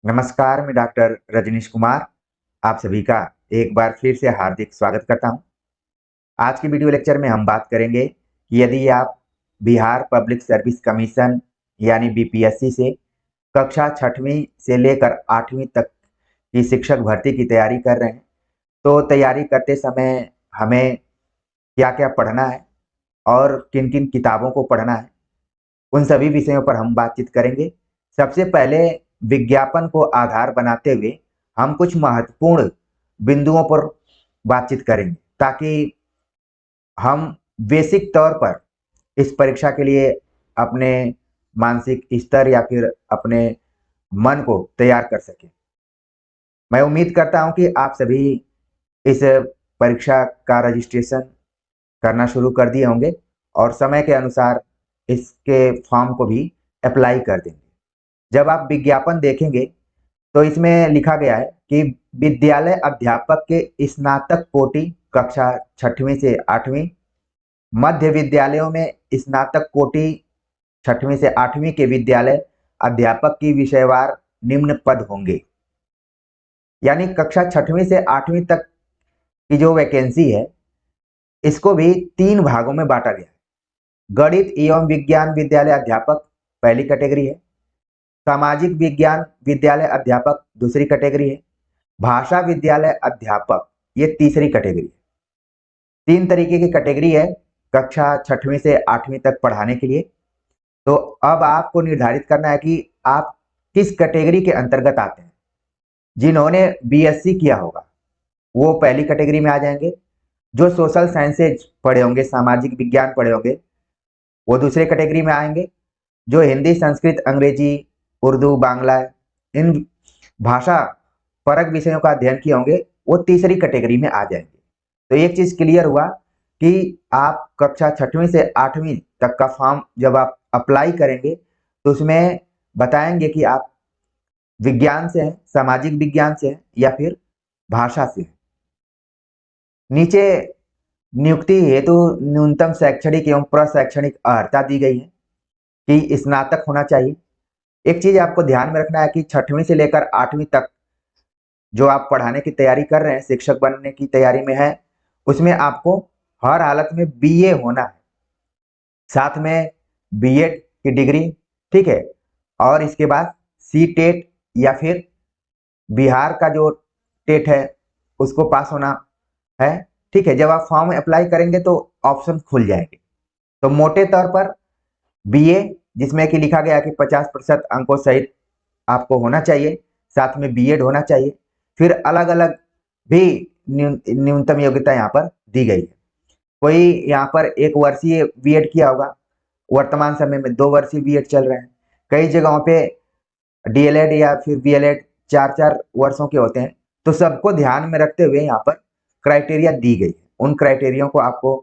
नमस्कार, मैं डॉक्टर रजनीश कुमार आप सभी का एक बार फिर से हार्दिक स्वागत करता हूं। आज की वीडियो लेक्चर में हम बात करेंगे कि यदि आप बिहार पब्लिक सर्विस कमीशन यानी बीपीएससी से कक्षा 6वीं से लेकर 8वीं तक की शिक्षक भर्ती की तैयारी कर रहे हैं, तो तैयारी करते समय हमें क्या-क्या पढ़ना है और किन-किन किताबों को पढ़ना है, उन सभी विषयों पर हम बातचीत करेंगे। सबसे पहले विज्ञापन को आधार बनाते हुए हम कुछ महत्वपूर्ण बिंदुओं पर बातचीत करेंगे ताकि हम बेसिक तौर पर इस परीक्षा के लिए अपने मानसिक स्तर या फिर अपने मन को तैयार कर सकें। मैं उम्मीद करता हूं कि आप सभी इस परीक्षा का रजिस्ट्रेशन करना शुरू कर दिए होंगे और समय के अनुसार इसके फॉर्म को भी अप्लाई कर देंगे। जब आप विज्ञापन देखेंगे तो इसमें लिखा गया है कि विद्यालय अध्यापक के स्नातक कोटि कक्षा 6वीं से 8वीं, मध्य विद्यालयों में स्नातक कोटि 6वीं से 8वीं के विद्यालय अध्यापक की विषयवार निम्न पद होंगे। यानी कक्षा 6वीं से 8वीं तक की जो वैकेंसी है, इसको भी 3 भागों में बांटा गया है। गणित एवं विज्ञान विद्यालय अध्यापक पहली कैटेगरी है, सामाजिक विज्ञान विद्यालय अध्यापक दूसरी कैटेगरी है, भाषा विद्यालय अध्यापक ये तीसरी कैटेगरी है। 3 तरीके की कैटेगरी है कक्षा 6वीं से 8वीं तक पढ़ाने के लिए। तो अब आपको निर्धारित करना है कि आप किस कैटेगरी के अंतर्गत आते हैं। जिन्होंने बीएससी किया होगा वो पहली कैटेगरी में आ जाएंगे, जो सोशल साइंसेज पढ़े होंगे, सामाजिक विज्ञान पढ़े होंगे, वो दूसरे कैटेगरी में आएंगे। जो हिंदी, संस्कृत, अंग्रेजी, उर्दू, बांग्ला इन भाषा परक विषयों का अध्ययन किए होंगे, वो तीसरी कैटेगरी में आ जाएंगे। तो एक चीज क्लियर हुआ कि आप कक्षा 6वीं से 8वीं तक का फॉर्म जब आप अप्लाई करेंगे तो उसमें बताएंगे कि आप विज्ञान से हैं, सामाजिक विज्ञान से हैं या फिर भाषा से हैं। नीचे नियुक्ति हेतु न्यूनतम शैक्षणिक एवं प्रशैक्षणिक अर्हता दी गई है कि स्नातक होना चाहिए। एक चीज आपको ध्यान में रखना है कि 6वीं से लेकर 8वीं तक जो आप पढ़ाने की तैयारी कर रहे हैं, शिक्षक बनने की तैयारी में है, उसमें आपको हर हालत में बीए होना है, साथ में बीएड की डिग्री, ठीक है। और इसके बाद सी टेट या फिर बिहार का जो टेट है उसको पास होना है, ठीक है। जब आप फॉर्म अप्लाई करेंगे तो ऑप्शन खुल जाएंगे। तो मोटे तौर पर बीए, जिसमें कि लिखा गया कि 50% अंकों सहित आपको होना चाहिए, साथ में बीएड होना चाहिए। फिर अलग अलग भी न्यूनतम योग्यता यहाँ पर दी गई है। कोई यहाँ पर 1 वर्षीय बीएड किया होगा, वर्तमान समय में 2 वर्षीय बीएड चल रहे हैं। कई जगहों पे डीएलएड या फिर बीएलएड 4-4 वर्षों के होते हैं। तो सबको ध्यान में रखते हुए यहाँ पर क्राइटेरिया दी गई है। उन क्राइटेरिया को आपको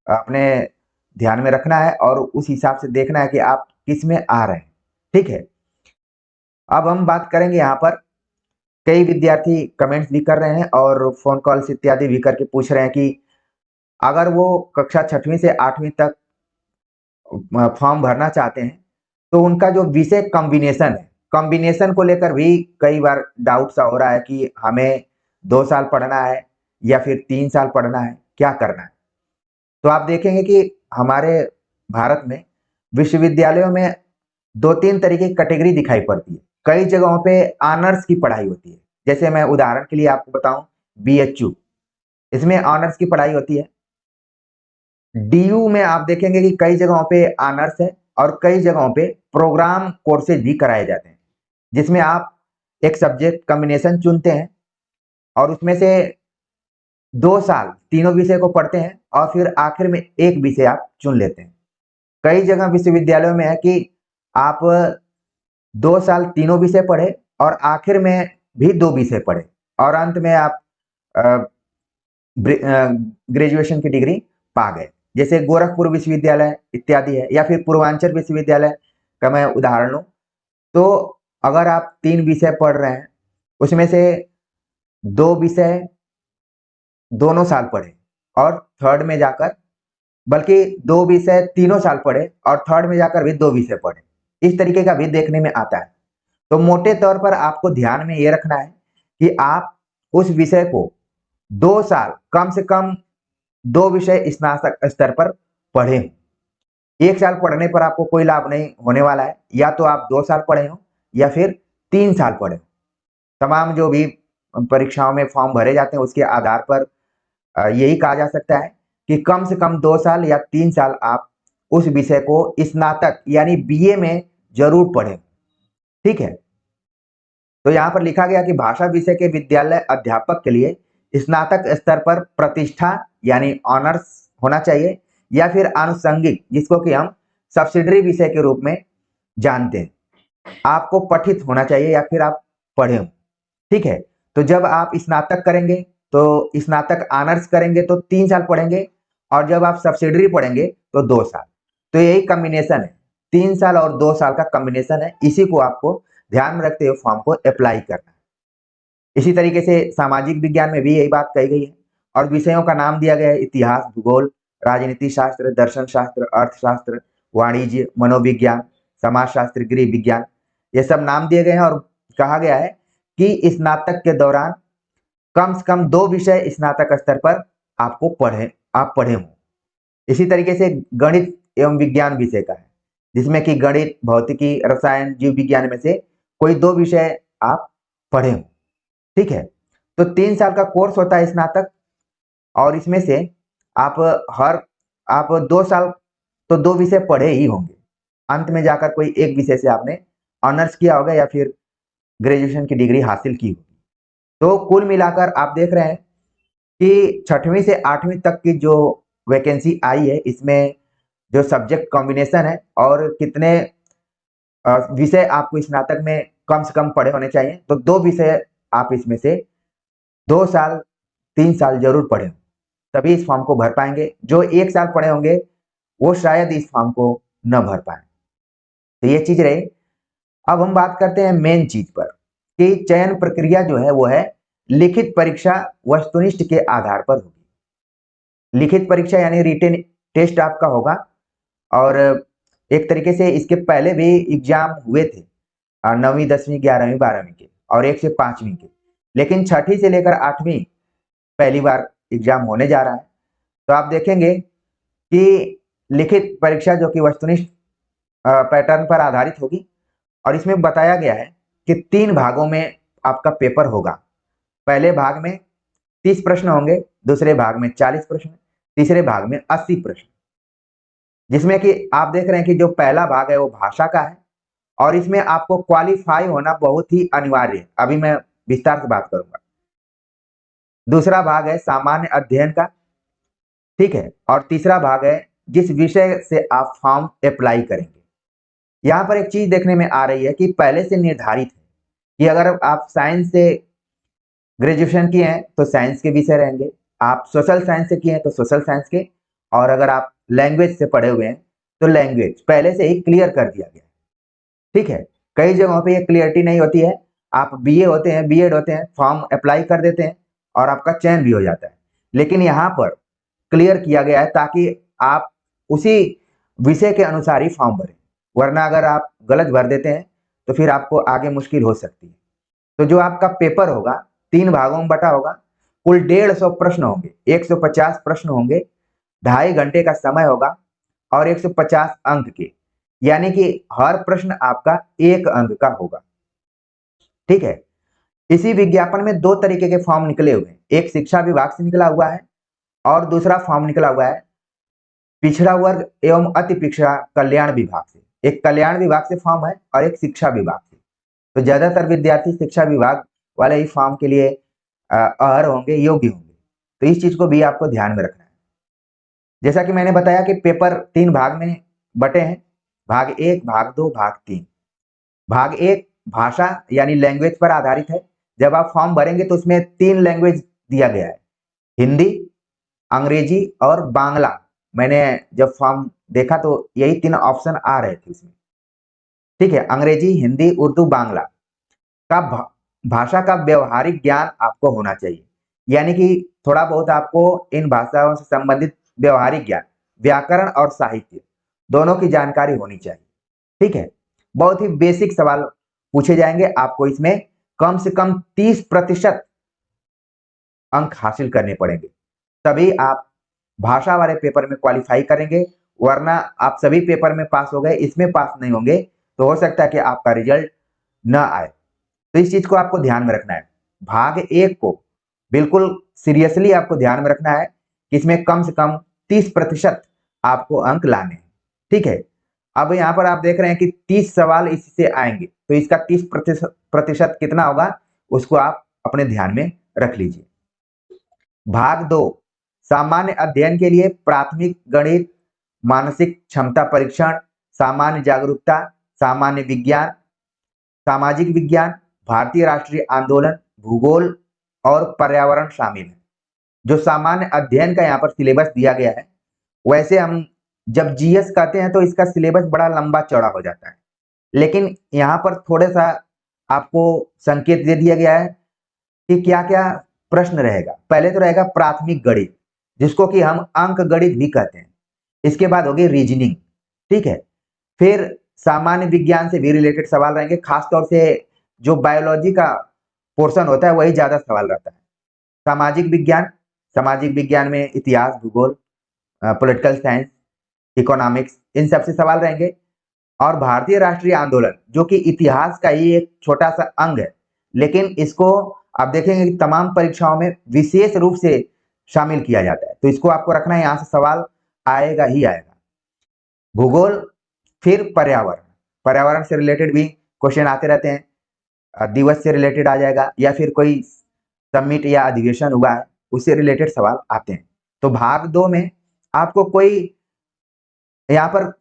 अपने ध्यान में रखना है और उस हिसाब से देखना है कि आप किस में आ रहे हैं, ठीक है। अब हम बात करेंगे यहाँ पर, कई विद्यार्थी कमेंट्स भी कर रहे हैं और फोन कॉल्स इत्यादि भी करके पूछ रहे हैं कि अगर वो कक्षा 6वीं से 8वीं तक फॉर्म भरना चाहते हैं तो उनका जो विषय कॉम्बिनेशन है, कॉम्बिनेशन को लेकर भी कई बार डाउट सा हो रहा है कि हमें 2 साल पढ़ना है या फिर 3 साल पढ़ना है, क्या करना है। तो आप देखेंगे कि हमारे भारत में विश्वविद्यालयों में 2-3 तरीके की कैटेगरी दिखाई पड़ती है। कई जगहों पे ऑनर्स की पढ़ाई होती है। जैसे मैं उदाहरण के लिए आपको बताऊं, बीएचयू, इसमें ऑनर्स की पढ़ाई होती है। डीयू में आप देखेंगे कि कई जगहों पे ऑनर्स है और कई जगहों पे प्रोग्राम कोर्सेज भी कराए जाते हैं, जिसमें आप एक सब्जेक्ट कॉम्बिनेशन चुनते हैं और उसमें से 2 साल तीनों विषय को पढ़ते हैं और फिर आखिर में एक विषय आप चुन लेते हैं। कई जगह विश्वविद्यालयों में है कि आप 2 साल तीनों विषय पढ़े और आखिर में भी 2 विषय पढ़े और अंत में आप ग्रेजुएशन की डिग्री पा गए। जैसे गोरखपुर विश्वविद्यालय इत्यादि है या फिर पूर्वांचल विश्वविद्यालय का मैं उदाहरण लूं, तो अगर आप 3 विषय पढ़ रहे हैं, उसमें से 2 विषय दोनों साल पढ़े और थर्ड में जाकर, बल्कि 2 विषय तीनों साल पढ़े और थर्ड में जाकर भी 2 विषय पढ़े। इस तरीके का भी देखने में आता है। तो मोटे तौर पर आपको ध्यान में ये रखना है कि आप उस विषय को 2 साल, कम से कम 2 विषय स्नातक स्तर पर पढ़े हों। 1 साल पढ़ने पर आपको कोई लाभ नहीं होने वाला है, या तो आप 2 साल पढ़े हो या फिर 3 साल पढ़े हो। तमाम जो भी परीक्षाओं में फॉर्म भरे जाते हैं उसके आधार पर यही कहा जा सकता है कि कम से कम 2 साल या 3 साल आप उस विषय को स्नातक यानी बीए में जरूर पढ़ें। ठीक है, तो यहाँ पर लिखा गया कि भाषा विषय के विद्यालय अध्यापक के लिए स्नातक स्तर पर प्रतिष्ठा यानी ऑनर्स होना चाहिए, या फिर आनुषंगिक, जिसको कि हम सब्सिडरी विषय के रूप में जानते हैं, आपको पठित होना चाहिए या फिर आप पढ़े हो। ठीक है, तो जब आप स्नातक करेंगे तो स्नातक ऑनर्स करेंगे तो 3 साल पढ़ेंगे, और जब आप सब्सिडरी पढ़ेंगे तो 2 साल। तो यही कॉम्बिनेशन है, 3 साल और 2 साल का कॉम्बिनेशन है। इसी को आपको ध्यान में रखते हुए फॉर्म को अप्लाई करना है। इसी तरीके से सामाजिक विज्ञान में भी यही बात कही गई है, और विषयों का नाम दिया गया है इतिहास, भूगोल, राजनीति शास्त्र, दर्शन शास्त्र, अर्थशास्त्र, वाणिज्य, मनोविज्ञान, समाजशास्त्र, गृह विज्ञान, ये सब नाम दिए गए हैं। और कहा गया है कि स्नातक के दौरान कम से कम 2 विषय स्नातक स्तर पर आपको आप पढ़े हों। इसी तरीके से गणित एवं विज्ञान विषय का है, जिसमें कि गणित, भौतिकी, रसायन, जीव विज्ञान में से कोई 2 विषय आप पढ़े हों। ठीक है, तो 3 साल का कोर्स होता है स्नातक, और इसमें से आप 2 साल तो 2 विषय पढ़े ही होंगे। अंत में जाकर कोई एक विषय से आपने ऑनर्स किया होगा या फिर ग्रेजुएशन की डिग्री हासिल की होगी। तो कुल मिलाकर आप देख रहे हैं कि 6वीं से 8वीं तक की जो वैकेंसी आई है, इसमें जो सब्जेक्ट कॉम्बिनेशन है और कितने विषय आपको स्नातक में कम से कम पढ़े होने चाहिए, तो 2 विषय आप इसमें से 2 साल 3 साल जरूर पढ़े, तभी इस फॉर्म को भर पाएंगे। जो 1 साल पढ़े होंगे वो शायद इस फॉर्म को न भर पाए। तो ये चीज रही। अब हम बात करते हैं मेन चीज पर कि चयन प्रक्रिया जो है वो है लिखित परीक्षा वस्तुनिष्ठ के आधार पर होगी। लिखित परीक्षा यानी रिटन टेस्ट आपका होगा, और एक तरीके से इसके पहले भी एग्जाम हुए थे 9वीं 10वीं 11वीं 12वीं के, और 1 से 5वीं के, लेकिन 6ठी से लेकर 8वीं पहली बार एग्जाम होने जा रहा है। तो आप देखेंगे कि लिखित परीक्षा जो कि वस्तुनिष्ठ पैटर्न पर आधारित होगी, और इसमें बताया गया है कि 3 भागों में आपका पेपर होगा। पहले भाग में 30 प्रश्न होंगे, दूसरे भाग में 40 प्रश्न, तीसरे भाग में 80 प्रश्न, जिसमें कि आप देख रहे हैं कि जो पहला भाग है वो भाषा का है, और इसमें आपको क्वालिफाई होना बहुत ही अनिवार्य है। अभी मैं विस्तार से बात करूंगा। दूसरा भाग है सामान्य अध्ययन का, ठीक है, और तीसरा भाग है जिस विषय से आप फॉर्म अप्लाई करेंगे। यहाँ पर एक चीज देखने में आ रही है कि पहले से निर्धारित है कि अगर आप साइंस से ग्रेजुएशन किए हैं तो साइंस के विषय रहेंगे, आप सोशल साइंस से किए हैं तो सोशल साइंस के, और अगर आप लैंग्वेज से पढ़े हुए हैं तो लैंग्वेज पहले से ही क्लियर कर दिया गया। ठीक है, कई जगहों पे ये क्लियरिटी नहीं होती है। आप बीए होते हैं, बीएड होते हैं, फॉर्म अप्लाई कर देते हैं और आपका चयन भी हो जाता है, लेकिन यहाँ पर क्लियर किया गया है ताकि आप उसी विषय के अनुसार ही फॉर्म भरें, वरना अगर आप गलत भर देते हैं तो फिर आपको आगे मुश्किल हो सकती है। तो जो आपका पेपर होगा 3 भागों में बटा होगा, कुल 150 प्रश्न होंगे, 150 प्रश्न होंगे, 2.5 घंटे का समय होगा, और 150 अंक के, यानी कि हर प्रश्न आपका 1 अंक का होगा। ठीक है, इसी विज्ञापन में 2 तरीके के फॉर्म निकले हुए हैं, एक शिक्षा विभाग से निकला हुआ है और दूसरा फॉर्म निकला हुआ है पिछड़ा वर्ग एवं अति पिछड़ा कल्याण विभाग से। एक कल्याण विभाग से फॉर्म है और एक शिक्षा विभाग से। तो ज्यादातर विद्यार्थी शिक्षा विभाग वाले ही फॉर्म के लिए अर्ह होंगे, योग्य होंगे। तो इस चीज को भी आपको ध्यान में रखना है। जैसा कि मैंने बताया कि पेपर 3 भाग में बटे हैं, भाग 1, भाग 2, भाग 3। भाग 1 भाषा यानी लैंग्वेज पर आधारित है। जब आप फॉर्म भरेंगे तो उसमें 3 लैंग्वेज दिया गया है, हिंदी, अंग्रेजी और बांग्ला। मैंने जब फॉर्म देखा तो यही 3 ऑप्शन आ रहे थे उसमें। ठीक है, अंग्रेजी, हिंदी, उर्दू, बांग्ला का भाषा का व्यवहारिक ज्ञान आपको होना चाहिए, यानी कि थोड़ा बहुत आपको इन भाषाओं से संबंधित व्यवहारिक ज्ञान, व्याकरण और साहित्य दोनों की जानकारी होनी चाहिए। ठीक है, बहुत ही बेसिक सवाल पूछे जाएंगे, आपको इसमें कम से कम 30% अंक हासिल करने पड़ेंगे, तभी आप भाषा वाले पेपर में क्वालिफाई करेंगे। वरना आप सभी पेपर में पास हो गए, इसमें पास नहीं होंगे तो हो सकता है कि आपका रिजल्ट ना आए। तो इस चीज को आपको ध्यान में रखना है। भाग 1 को बिल्कुल सीरियसली आपको ध्यान में रखना है कि इसमें कम से कम 30% आपको अंक लाने हैं। ठीक है, अब यहाँ पर आप देख रहे हैं कि 30 सवाल इससे आएंगे, तो इसका 30% कितना होगा उसको आप अपने ध्यान में रख लीजिए। भाग 2 सामान्य अध्ययन के लिए प्राथमिक गणित, मानसिक क्षमता परीक्षण, सामान्य जागरूकता, सामान्य विज्ञान, सामाजिक विज्ञान, भारतीय राष्ट्रीय आंदोलन, भूगोल और पर्यावरण शामिल है। जो सामान्य अध्ययन का यहाँ पर सिलेबस दिया गया है, वैसे हम जब जीएस कहते हैं तो इसका सिलेबस बड़ा लंबा चौड़ा हो जाता है, लेकिन यहाँ पर थोड़ा सा आपको संकेत दे दिया गया है कि क्या क्या प्रश्न रहेगा। पहले तो रहेगा प्राथमिक गणित, जिसको कि हम अंक गणित भी कहते हैं। इसके बाद होगी रीजनिंग, ठीक है। फिर सामान्य विज्ञान से भी रिलेटेड सवाल रहेंगे, खासतौर से जो बायोलॉजी का पोर्शन होता है वही ज्यादा सवाल रहता है। सामाजिक विज्ञान में इतिहास, भूगोल, पॉलिटिकल साइंस, इकोनॉमिक्स, इन सबसे सवाल रहेंगे। और भारतीय राष्ट्रीय आंदोलन, जो कि इतिहास का ही एक छोटा सा अंग है, लेकिन इसको आप देखेंगे कि तमाम परीक्षाओं में विशेष रूप से शामिल किया जाता है, तो इसको आपको रखना है, यहां से सवाल आएगा ही आएगा। भूगोल, फिर पर्यावरण से रिलेटेड भी क्वेश्चन आते रहते हैं, दिवस से रिलेटेड आ जाएगा, या फिर कोई समिट या अधिवेशन हुआ है उससे रिलेटेड सवाल आते हैं। तो भाग 2 में आपको कोई यहाँ पर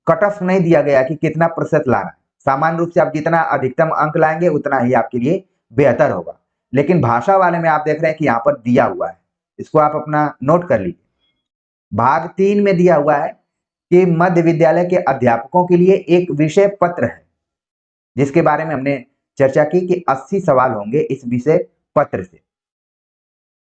कट ऑफ नहीं दिया गया कि कितना प्रतिशत लाना है। सामान्य रूप से आप जितना अधिकतम अंक लाएंगे उतना ही आपके लिए बेहतर होगा, लेकिन भाषा वाले में आप देख रहे हैं कि यहाँ पर दिया हुआ है, इसको आप अपना नोट कर लीजिए। भाग 3 में दिया हुआ है कि मध्य विद्यालय के अध्यापकों के लिए एक विषय पत्र है, जिसके बारे में हमने चर्चा की कि 80 सवाल होंगे इस विषय पत्र से।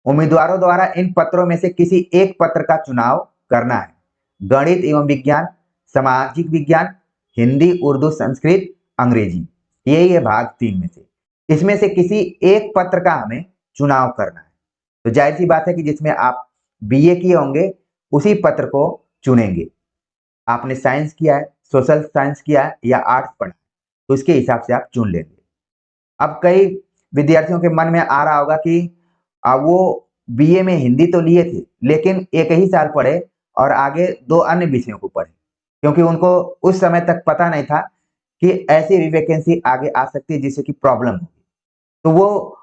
उम्मीदवारों द्वारा इन पत्रों में से किसी एक पत्र का चुनाव करना है। गणित एवं विज्ञान, सामाजिक विज्ञान, हिंदी, उर्दू, संस्कृत, अंग्रेजी, यही है भाग 3 में से। इसमें से किसी एक पत्र का हमें चुनाव करना है। तो जाहिर सी बात है कि जिसमें आप बीए किए होंगे उसी पत्र को चुनेंगे। आपने साइंस किया है, सोशल साइंस किया है या आर्ट्स पढ़ा, तो इसके हिसाब से आप चुन लेंगे। अब कई विद्यार्थियों के मन में आ रहा होगा कि वो बीए में हिंदी तो लिए थे, लेकिन एक ही साल पढ़े और आगे 2 अन्य विषयों को पढ़े, क्योंकि उनको उस समय तक पता नहीं था कि ऐसी भी वैकेंसी आगे आ सकती है जिससे कि प्रॉब्लम होगी। तो वो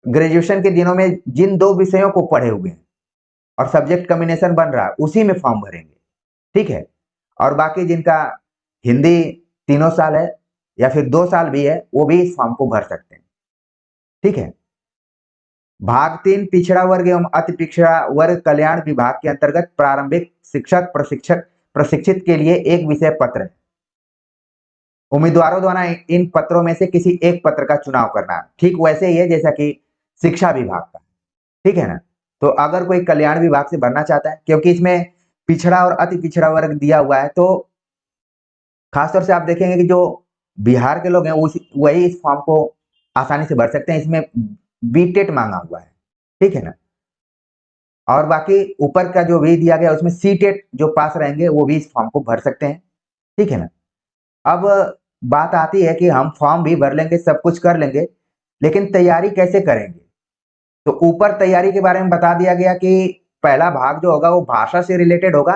ग्रेजुएशन के दिनों में जिन 2 विषयों को पढ़े हुए हैं और सब्जेक्ट कॉम्बिनेशन बन रहा है उसी में फॉर्म भरेंगे, ठीक है। और बाकी जिनका हिंदी 3 साल है या फिर 2 साल भी है, वो भी इस फॉर्म को भर सकते हैं, ठीक है। भाग 3 पिछड़ा वर्ग एवं अति पिछड़ा वर्ग कल्याण विभाग के अंतर्गत प्रारंभिक शिक्षक प्रशिक्षित के लिए एक विषय पत्र है। उम्मीदवारों द्वारा इन पत्रों में से किसी एक पत्र का चुनाव करना है। ठीक वैसे ही है जैसा कि शिक्षा विभाग का, ठीक है ना। तो अगर कोई कल्याण विभाग से भरना चाहता है, क्योंकि इसमें पिछड़ा और अति पिछड़ा वर्ग दिया हुआ है, तो खासतौर से आप देखेंगे कि जो बिहार के लोग हैं वही इस फॉर्म को आसानी से भर सकते हैं। इसमें बीटेट मांगा हुआ है, ठीक है ना। और बाकी ऊपर का जो भी दिया गया उसमें सीटेट जो पास रहेंगे वो भी इस फॉर्म को भर सकते हैं, ठीक है ना। अब बात आती है कि हम फॉर्म भी भर लेंगे, सब कुछ कर लेंगे, लेकिन तैयारी कैसे करेंगे। तो ऊपर तैयारी के बारे में बता दिया गया कि पहला भाग जो होगा वो भाषा से रिलेटेड होगा।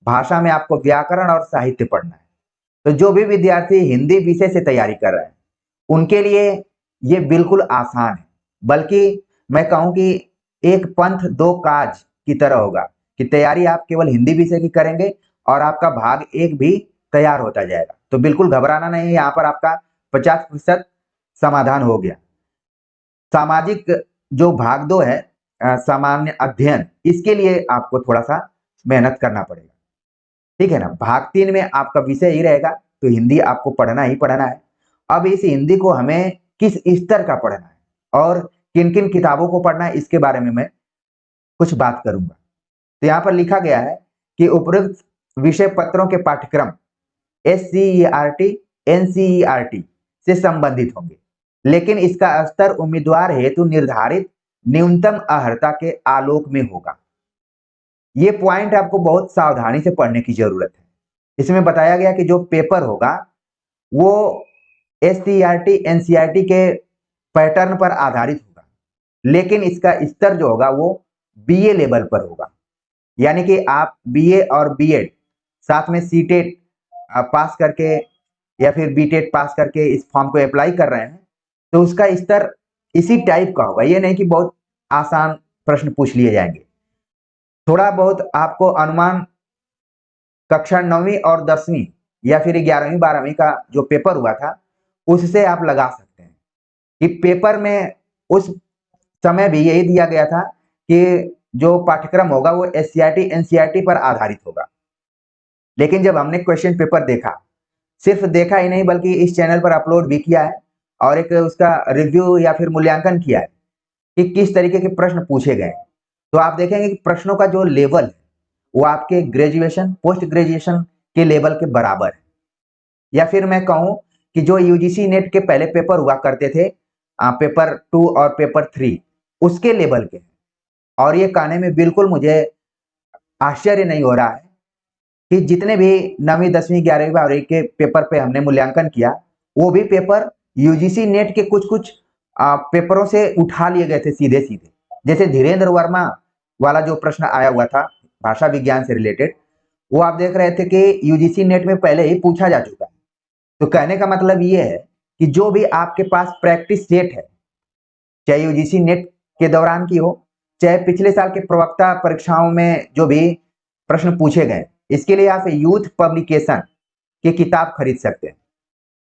भाषा में आपको व्याकरण और साहित्य पढ़ना है। तो जो भी विद्यार्थी हिंदी विषय से तैयारी कर रहे हैं उनके लिए ये बिल्कुल आसान है, बल्कि मैं कहूं कि एक पंथ 2 काज की तरह होगा कि तैयारी आप केवल हिंदी विषय की करेंगे और आपका भाग 1 भी तैयार होता जाएगा। तो बिल्कुल घबराना नहीं है, यहाँ पर आपका 50% समाधान हो गया। सामाजिक जो भाग 2 है, सामान्य अध्ययन, इसके लिए आपको थोड़ा सा मेहनत करना पड़ेगा, ठीक है ना। भाग 3 में आपका विषय ही रहेगा, तो हिंदी आपको पढ़ना ही पढ़ना है। अब इस हिंदी को हमें किस स्तर का पढ़ना है और किन किन किताबों को पढ़ना है, इसके बारे में मैं कुछ बात करूंगा। तो यहाँ पर लिखा गया है कि उपरोक्त विषय पत्रों के पाठ्यक्रम SCERT, NCERT से संबंधित होंगे, लेकिन इसका स्तर उम्मीदवार हेतु निर्धारित न्यूनतम अर्हता के आलोक में होगा। ये पॉइंट आपको बहुत सावधानी से पढ़ने की जरूरत है। इसमें बताया गया कि जो पेपर होगा वो एससीईआरटी एनसीईआरटी के पैटर्न पर आधारित होगा, लेकिन इसका स्तर जो होगा वो बीए लेवल पर होगा। यानी कि आप बीए और बीएड साथ में सीटेट पास करके या फिर बीटेट पास करके इस फॉर्म को अप्लाई कर रहे हैं तो उसका स्तर इसी टाइप का होगा। ये नहीं कि बहुत आसान प्रश्न पूछ लिए जाएंगे, थोड़ा बहुत आपको अनुमान कक्षा 9वीं और 10वीं या फिर 11वीं 12वीं का जो पेपर हुआ था उससे आप लगा सकते हैं कि पेपर में उस समय भी यही दिया गया था कि जो पाठ्यक्रम होगा वो एससीईआरटी एनसीईआरटी पर आधारित होगा। लेकिन जब हमने क्वेश्चन पेपर देखा, सिर्फ देखा ही नहीं बल्कि इस चैनल पर अपलोड भी किया है और एक उसका रिव्यू या फिर मूल्यांकन किया है कि किस तरीके के प्रश्न पूछे गए, तो आप देखेंगे कि प्रश्नों का जो लेवल है वो आपके ग्रेजुएशन पोस्ट ग्रेजुएशन के लेवल के बराबर है। या फिर मैं कहूं कि जो यूजीसी नेट के पहले पेपर हुआ करते थे पेपर 2 और पेपर 3 उसके लेवल के, और ये कहने में बिल्कुल मुझे आश्चर्य नहीं हो रहा है कि जितने भी 9वीं 10वीं 11वीं 12वीं के पेपर पे हमने मूल्यांकन किया वो भी पेपर यूजीसी नेट के कुछ कुछ पेपरों से उठा लिए गए थे सीधे सीधे। जैसे धीरेन्द्र वर्मा वाला जो प्रश्न आया हुआ था भाषा विज्ञान से रिलेटेड, वो आप देख रहे थे कि यूजीसी नेट में पहले ही पूछा जा चुका है। तो कहने का मतलब ये है कि जो भी आपके पास प्रैक्टिस सेट है, चाहे यूजीसी नेट के दौरान की हो चाहे पिछले साल के प्रवक्ता परीक्षाओं में जो भी प्रश्न पूछे गए, इसके लिए आप यूथ पब्लिकेशन की किताब खरीद सकते हैं,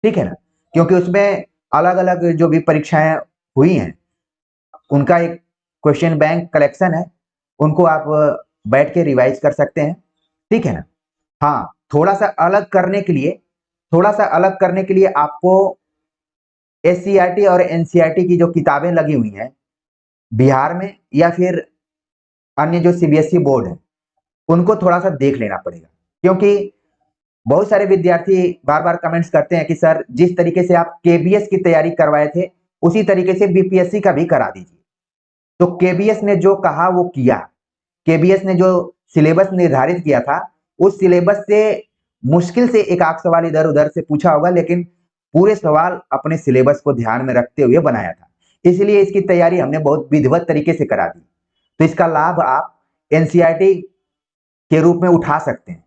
ठीक है ना, क्योंकि उसमें अलग अलग जो भी परीक्षाएं हुई हैं उनका एक क्वेश्चन बैंक कलेक्शन है, उनको आप बैठ के रिवाइज कर सकते हैं, ठीक है ना। हाँ, थोड़ा सा अलग करने के लिए आपको एससीईआरटी और एनसीईआरटी की जो किताबें लगी हुई हैं बिहार में या फिर अन्य जो सीबीएसई बोर्ड है उनको थोड़ा सा देख लेना पड़ेगा, क्योंकि बहुत सारे विद्यार्थी बार बार कमेंट्स करते हैं कि सर जिस तरीके से आप केबीएस की तैयारी करवाए थे उसी तरीके से बीपीएससी का भी करा दीजिए। तो केबीएस ने जो कहा वो किया, केबीएस ने जो सिलेबस निर्धारित किया था उस सिलेबस से मुश्किल से एक आध सवाल इधर उधर से पूछा होगा, लेकिन पूरे सवाल अपने सिलेबस को ध्यान में रखते हुए बनाया था, इसलिए इसकी तैयारी हमने बहुत विधिवत तरीके से करा दी। तो इसका लाभ आप एनसीईआरटी के रूप में उठा सकते हैं।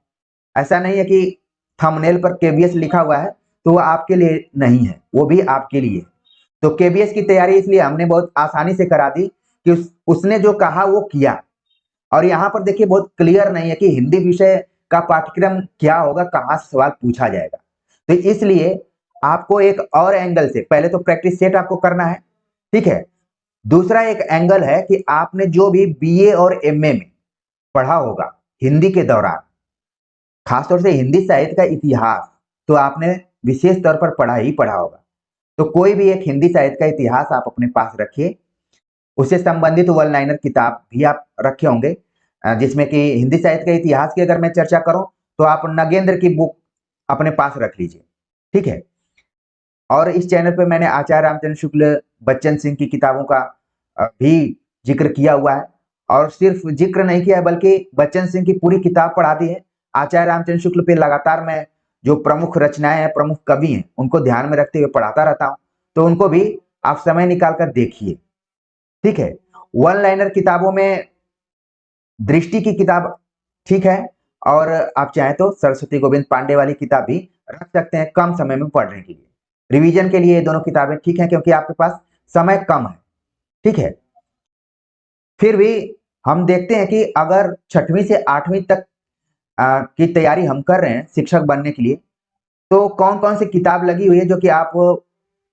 ऐसा नहीं है कि थंबनेल पर केबीएस लिखा हुआ है तो वो आपके लिए नहीं है, वो भी आपके लिए। तो केबीएस की तैयारी इसलिए हमने बहुत आसानी से करा दी कि उसने जो कहा वो किया। और यहाँ पर देखिए बहुत क्लियर नहीं है कि हिंदी विषय का पाठ्यक्रम क्या होगा, कहाँ से सवाल पूछा जाएगा। तो इसलिए आपको एक और एंगल से पहले तो प्रैक्टिस सेट आपको करना है, ठीक है। दूसरा एक एंगल है कि आपने जो भी बीए और एमए में पढ़ा होगा हिंदी के दौरान, खासतौर से हिंदी साहित्य का इतिहास तो आपने विशेष तौर पर पढ़ा ही पढ़ा होगा। तो कोई भी एक हिंदी साहित्य का इतिहास आप अपने पास रखिए, उससे संबंधित वन लाइनर किताब भी आप रखे होंगे, जिसमें कि हिंदी साहित्य के इतिहास की अगर मैं चर्चा करूं तो आप नगेंद्र की बुक अपने पास रख लीजिए, ठीक है। और इस चैनल पे मैंने आचार्य रामचंद्र शुक्ल बच्चन सिंह की किताबों का भी जिक्र किया हुआ है, और सिर्फ जिक्र नहीं किया है बल्कि बच्चन सिंह की पूरी किताब पढ़ा दी है। आचार्य रामचंद्र शुक्ल पे लगातार मैं जो प्रमुख रचनाएं हैं प्रमुख कवि हैं उनको ध्यान में रखते हुए पढ़ाता रहता हूं, तो उनको भी आप समय निकाल कर देखिए, ठीक है। वन लाइनर किताबों में दृष्टि की किताब ठीक है, और आप चाहें तो सरस्वती गोविंद पांडे वाली किताब भी रख सकते हैं कम समय में पढ़ने के लिए। रिवीजन के लिए ये दोनों किताबें ठीक हैं क्योंकि आपके पास समय कम है, ठीक है। फिर भी हम देखते हैं कि अगर 6वीं से 8वीं तक की तैयारी हम कर रहे हैं शिक्षक बनने के लिए, तो कौन कौन सी किताब लगी हुई है जो कि आप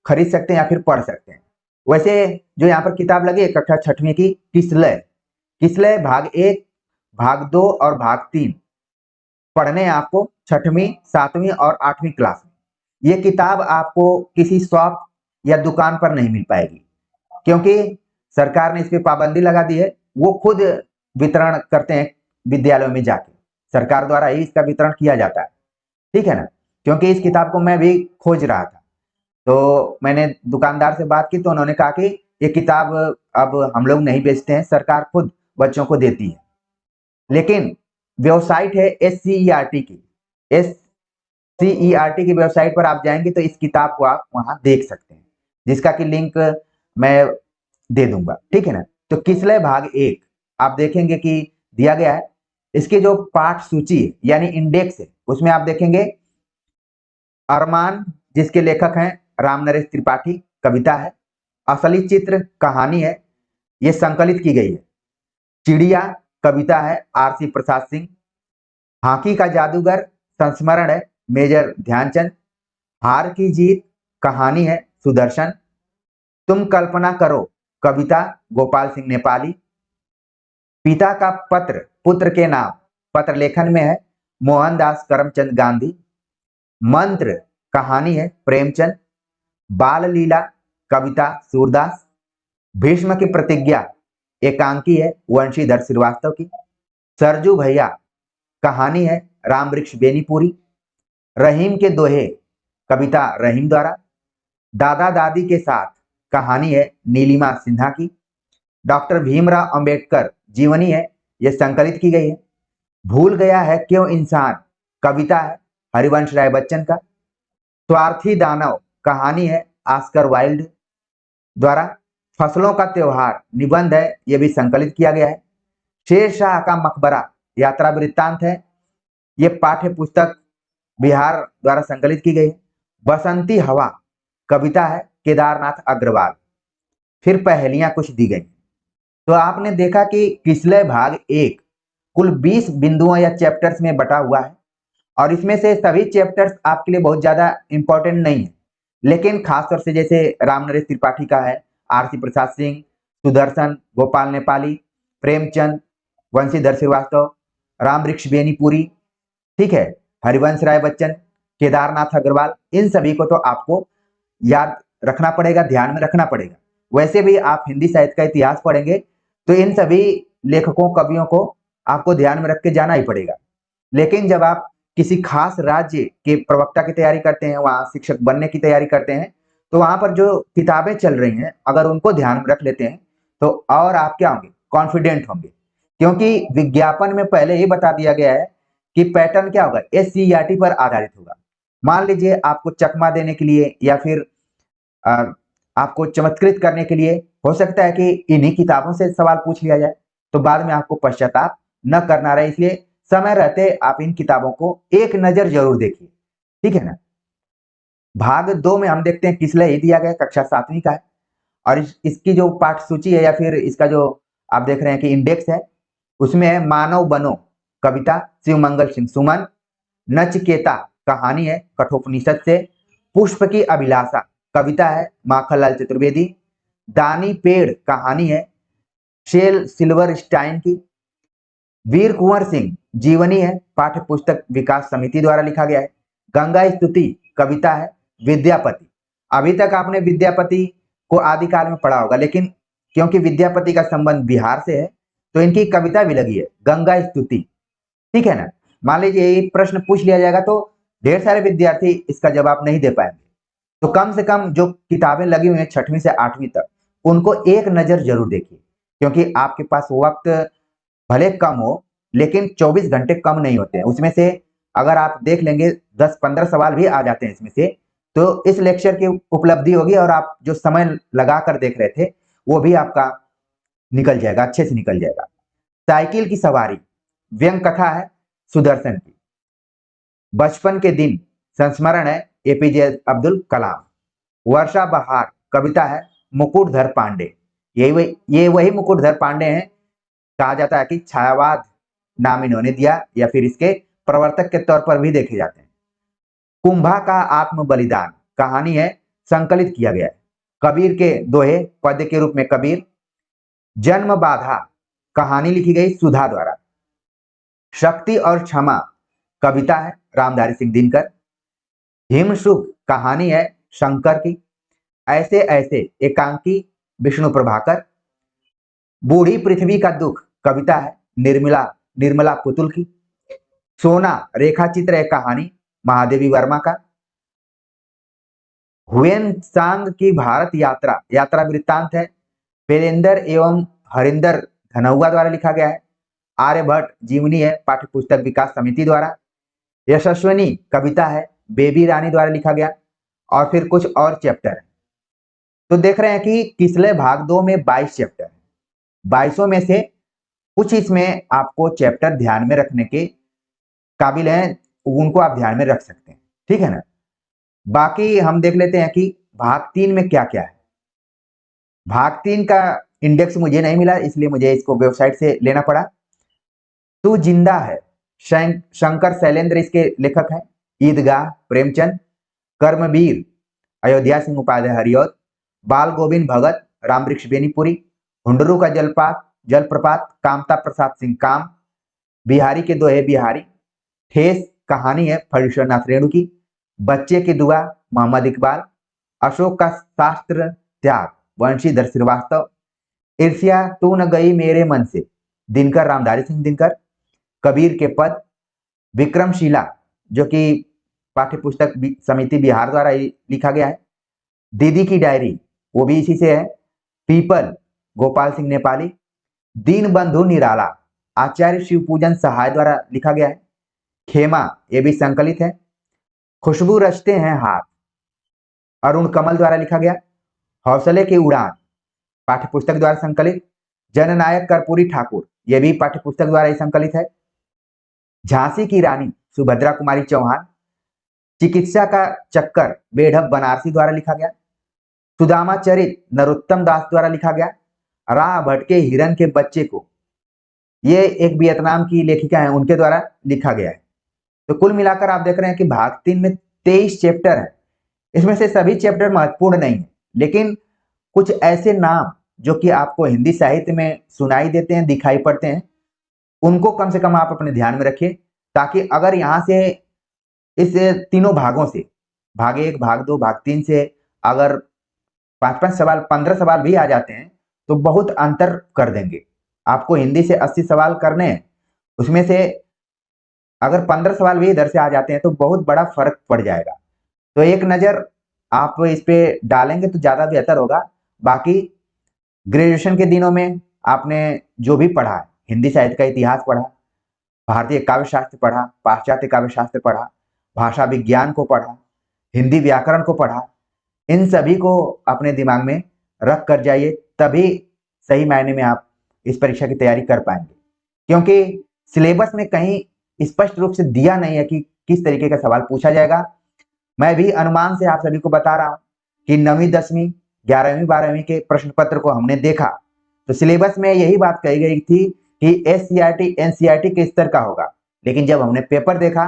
खरीद सकते हैं या फिर पढ़ सकते हैं। वैसे जो यहाँ पर किताब लगी है कक्षा 6वीं की किसलय भाग 1 भाग 2 और भाग 3 पढ़ने आपको 6वीं 7वीं और 8वीं क्लास में। ये किताब आपको किसी शॉप या दुकान पर नहीं मिल पाएगी, क्योंकि सरकार ने इस पे पाबंदी लगा दी है। वो खुद वितरण करते हैं विद्यालयों में जाके, सरकार द्वारा ही इसका वितरण किया जाता है, ठीक है ना। क्योंकि इस किताब को मैं भी खोज रहा था, तो मैंने दुकानदार से बात की तो उन्होंने कहा कि ये किताब अब हम लोग नहीं बेचते हैं, सरकार खुद बच्चों को देती है। लेकिन वेबसाइट है SCERT की, SCERT की वेबसाइट पर आप जाएंगे तो इस किताब को आप वहां देख सकते हैं, जिसका कि लिंक मैं दे दूंगा, ठीक है ना। तो किसलय भाग 1 आप देखेंगे कि दिया गया है। इसकी जो पाठ सूची है यानी इंडेक्स है, उसमें आप देखेंगे अरमान, जिसके लेखक हैं राम नरेश त्रिपाठी, कविता है। असली चित्र कहानी है, ये संकलित की गई है। चिड़िया कविता है RC प्रसाद सिंह। हॉकी का जादूगर संस्मरण है मेजर ध्यानचंद। हार की जीत कहानी है सुदर्शन। तुम कल्पना करो कविता गोपाल सिंह नेपाली। पिता का पत्र पुत्र के नाम पत्र लेखन में है मोहनदास करमचंद गांधी। मंत्र कहानी है प्रेमचंद। बाल लीला कविता सूरदास। भीष्म की प्रतिज्ञा एकांकी है वंशीधर श्रीवास्तव की। सरजू भैया कहानी है रामवृक्ष बेनीपुरी। रहीम के दोहे कविता रहीम द्वारा। दादा दादी के साथ कहानी है नीलिमा सिन्हा की। डॉक्टर भीमराव अंबेडकर जीवनी है, यह संकलित की गई है। भूल गया है क्यों इंसान कविता है हरिवंश राय बच्चन का। स्वार्थी दानव कहानी है ऑस्कर वाइल्ड द्वारा। फसलों का त्योहार निबंध है, यह भी संकलित किया गया है। शेर शाह का मकबरा यात्रा वृत्तांत है, यह पाठ्य पुस्तक बिहार द्वारा संकलित की गई है। बसंती हवा कविता है केदारनाथ अग्रवाल। फिर पहेलियां कुछ दी गई। तो आपने देखा कि किसलय भाग 1 कुल 20 बिंदुओं या चैप्टर्स में बटा हुआ है, और इसमें से सभी चैप्टर्स आपके लिए बहुत ज्यादा इंपॉर्टेंट नहीं है, लेकिन खासतौर से जैसे राम नरेश त्रिपाठी का है, RC प्रसाद सिंह, सुदर्शन, गोपाल नेपाली, प्रेमचंद, वंशीधर श्रीवास्तव, रामवृक्ष बेनीपुरी, ठीक है, हरिवंश राय बच्चन, केदारनाथ अग्रवाल, इन सभी को तो आपको याद रखना पड़ेगा, ध्यान में रखना पड़ेगा। वैसे भी आप हिंदी साहित्य का इतिहास पढ़ेंगे तो इन सभी लेखकों कवियों को आपको ध्यान में रख के जाना ही पड़ेगा। लेकिन जब आप किसी खास राज्य के प्रवक्ता की तैयारी करते हैं, वहां शिक्षक बनने की तैयारी करते हैं, तो वहां पर जो किताबें चल रही हैं अगर उनको ध्यान में रख लेते हैं तो और आप क्या होंगे, कॉन्फिडेंट होंगे। क्योंकि विज्ञापन में पहले ही बता दिया गया है कि पैटर्न क्या होगा, SCERT पर आधारित होगा। मान लीजिए आपको चकमा देने के लिए या फिर आपको चमत्कृत करने के लिए हो सकता है कि इन्हीं किताबों से सवाल पूछ लिया जाए, तो बाद में आपको पश्चाताप न करना रहे, इसलिए समय रहते आप इन किताबों को एक नजर जरूर देखिए, ठीक है ना। भाग 2 में हम देखते हैं किसलय ही दिया गया, कक्षा 7वीं का है, और इसकी जो पाठ सूची है या फिर इसका जो आप देख रहे हैं कि इंडेक्स है, उसमें है मानव बनो कविता शिवमंगल सिंह सुमन। नचिकेता कहानी है कठोपनिषद से। पुष्प की अभिलाषा कविता है माखनलाल चतुर्वेदी। दानी पेड़ कहानी है शेल सिल्वर स्टाइन की। वीर कुंवर सिंह जीवनी है, पाठ्य पुस्तक विकास समिति द्वारा लिखा गया है। गंगा स्तुति कविता है विद्यापति। अभी तक आपने विद्यापति को आदिकाल में पढ़ा होगा, लेकिन क्योंकि विद्यापति का संबंध बिहार से है तो इनकी कविता भी लगी है गंगा स्तुति, ठीक है ना। मान लीजिए ये प्रश्न पूछ लिया जाएगा तो ढेर सारे विद्यार्थी इसका जवाब नहीं दे पाएंगे, तो कम से कम जो किताबें लगी हुई हैं 6वीं से 8वीं तक, उनको एक नजर जरूर देखिए, क्योंकि आपके पास वक्त भले कम हो लेकिन 24 घंटे कम नहीं होते हैं। उसमें से अगर आप देख लेंगे 10-15 सवाल भी आ जाते हैं इसमें से, तो इस लेक्चर की उपलब्धि होगी और आप जो समय लगा कर देख रहे थे वो भी आपका निकल जाएगा, अच्छे से निकल जाएगा। साइकिल की सवारी व्यंग कथा है सुदर्शन की। बचपन के दिन संस्मरण है APJ अब्दुल कलाम। वर्षा बहार कविता है मुकुटधर पांडे। ये वही मुकुटधर पांडे हैं, कहा जाता है कि छायावाद नाम इन्होंने दिया या फिर इसके प्रवर्तक के तौर पर भी देखे जाते हैं। कुंभा का आत्म बलिदान कहानी है, संकलित किया गया है। कबीर के दोहे पद्य के रूप में कबीर। जन्म बाधा कहानी लिखी गई सुधा द्वारा। शक्ति और क्षमा कविता है रामधारी सिंह दिनकर। हिमसुख कहानी है शंकर की। ऐसे ऐसे एकांकी विष्णु प्रभाकर। बूढ़ी पृथ्वी का दुख कविता है निर्मला पुतुल की। सोना रेखा चित्र है कहानी महादेवी वर्मा का। हुएन सांग की भारत यात्रा यात्रा वृत्तांत है, पेलेंदर एवं हरिंदर धनौआ द्वारा लिखा गया है। आर्यभट्ट जीवनी है, पाठ्य पुस्तक विकास समिति द्वारा। यशस्विनी कविता है, बेबी रानी द्वारा लिखा गया। और फिर कुछ और चैप्टर है। तो देख रहे हैं कि किसले भाग 2 में 22 चैप्टर है। 22 में से कुछ इसमें आपको चैप्टर ध्यान में रखने के काबिल हैं, उनको आप ध्यान में रख सकते हैं, ठीक है ना। बाकी हम देख लेते हैं कि भाग 3 में क्या क्या है। भाग 3 का इंडेक्स मुझे नहीं मिला, इसलिए मुझे इसको वेबसाइट से लेना पड़ा। तू जिंदा है, शंकर शैलेंद्र इसके लेखक हैं। ईदगाह प्रेमचंद। कर्मवीर अयोध्या सिंह उपाध्याय हरिऔध। बाल गोविंद भगत रामवृक्ष बेनीपुरी। हुंडरू का जलप्रपात कामता प्रसाद सिंह काम। बिहारी के दोहे बिहारी। ठेस कहानी है फणीश्वर नाथ रेणु की। बच्चे की दुआ मोहम्मद इकबाल। अशोक का शास्त्र त्याग वंशीधर श्रीवास्तव। ईर्ष्या तू न गई मेरे मन से दिनकर रामधारी सिंह दिनकर। कबीर के पद विक्रमशिला, जो कि पाठ्य पुस्तक समिति बिहार द्वारा लिखा गया है। दीदी की डायरी, वो भी इसी से है। पीपल गोपाल सिंह नेपाली। दीन बंधु निराला आचार्य शिवपूजन सहाय द्वारा लिखा गया है। खेमा, ये भी संकलित है। खुशबू रचते हैं हाथ अरुण कमल द्वारा लिखा गया। हौसले की उड़ान पाठ्य पुस्तक द्वारा संकलित। जननायक कर्पूरी ठाकुर, यह भी पाठ्य पुस्तक द्वारा ही संकलित है। झांसी की रानी सुभद्रा कुमारी चौहान। चिकित्सा का चक्कर बेढप बनारसी द्वारा लिखा गया। सुदामा चरित नरोत्तम दास द्वारा लिखा गया। राह भटके हिरन के बच्चे को, ये एक वियतनाम की लेखिका है, उनके द्वारा लिखा गया है। तो कुल मिलाकर आप देख रहे हैं कि भाग 3 में 23 चैप्टर है। इसमें से सभी चैप्टर महत्वपूर्ण नहीं है, लेकिन कुछ ऐसे नाम जो कि आपको हिंदी साहित्य में सुनाई देते हैं, दिखाई पड़ते हैं, उनको कम से कम आप अपने ध्यान में रखिए, ताकि अगर यहाँ से इस तीनों भागों से भाग 1 भाग 2 भाग 3 से अगर 5-5 सवाल 15 सवाल भी आ जाते हैं तो बहुत अंतर कर देंगे। आपको हिंदी से 80 सवाल करने हैं, उसमें से अगर 15 सवाल भी इधर से आ जाते हैं तो बहुत बड़ा फर्क पड़ जाएगा। तो एक नजर आप इस पे डालेंगे तो ज्यादा बेहतर होगा। बाकी ग्रेजुएशन के दिनों में आपने जो भी पढ़ा है, हिंदी साहित्य का इतिहास पढ़ा, भारतीय काव्य शास्त्र पढ़ा, पाश्चात्य काव्य शास्त्र पढ़ा, भाषा विज्ञान को पढ़ा, हिंदी व्याकरण को पढ़ा, इन सभी को अपने दिमाग में रख कर जाइए, तभी सही मायने में आप इस परीक्षा की तैयारी कर पाएंगे। क्योंकि सिलेबस में कहीं स्पष्ट रूप से दिया नहीं है कि किस तरीके का सवाल पूछा जाएगा। मैं भी अनुमान से आप सभी को बता रहा हूं कि 9वीं 10वीं 11वीं 12वीं के प्रश्न पत्र को हमने देखा तो सिलेबस में यही बात कही गई थी कि SCERT NCERT के स्तर का होगा, लेकिन जब हमने पेपर देखा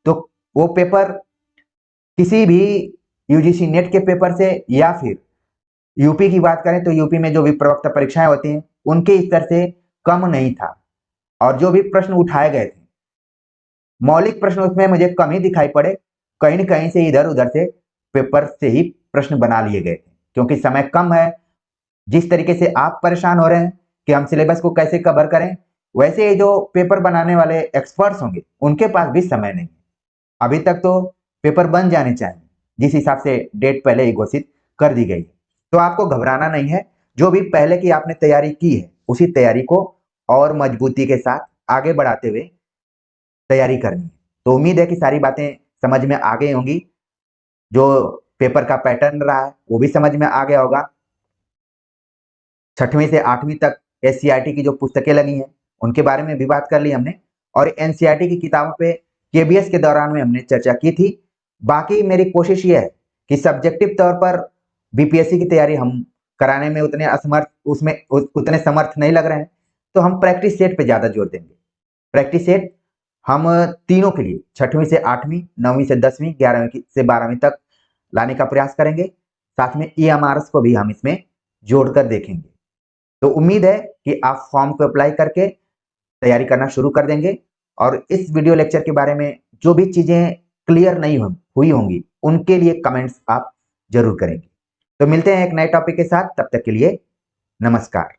तो वो पेपर किसी भी UGC नेट के पेपर से या फिर यूपी की बात करें तो यूपी में जो भी प्रवक्ता परीक्षाएं होती हैं उनके स्तर से कम नहीं था। और जो भी प्रश्न उठाए गए थे, मौलिक प्रश्न उसमें मुझे कम ही दिखाई पड़े, कहीं न कहीं से इधर उधर से पेपर से ही प्रश्न बना लिए गए थे। क्योंकि समय कम है, जिस तरीके से आप परेशान हो रहे हैं कि हम सिलेबस को कैसे कवर करें, वैसे ही जो पेपर बनाने वाले एक्सपर्ट्स होंगे उनके पास भी समय नहीं है। अभी तक तो पेपर बन जाने चाहिए, जिस हिसाब से डेट पहले ही घोषित कर दी गई है। तो आपको घबराना नहीं है, जो भी पहले की आपने तैयारी की है उसी तैयारी को और मजबूती के साथ आगे बढ़ाते हुए तैयारी करनी है। तो उम्मीद है कि सारी बातें समझ में आ गई होंगी। जो पेपर का पैटर्न रहा है वो भी समझ में आ गया होगा। 6वीं से 8वीं तक SCERT की जो पुस्तकें लगी हैं उनके बारे में भी बात कर ली हमने, और NCERT की किताबों पे KBS के दौरान में हमने चर्चा की थी। बाकी मेरी कोशिश ये है कि सब्जेक्टिव तौर पर BPSC की तैयारी हम कराने में उतने असमर्थ उतने समर्थ नहीं लग रहे हैं, तो हम प्रैक्टिस सेट पे ज्यादा जोर देंगे। प्रैक्टिस सेट हम तीनों के लिए 6वीं से 8वीं 9वीं से 10वीं 11वीं से 12वीं तक लाने का प्रयास करेंगे। साथ में EMRS को भी हम इसमें जोड़कर देखेंगे। तो उम्मीद है कि आप फॉर्म को अप्लाई करके तैयारी करना शुरू कर देंगे, और इस वीडियो लेक्चर के बारे में जो भी चीजें क्लियर नहीं हुई होंगी उनके लिए कमेंट्स आप जरूर करेंगे। तो मिलते हैं एक नए टॉपिक के साथ, तब तक के लिए नमस्कार।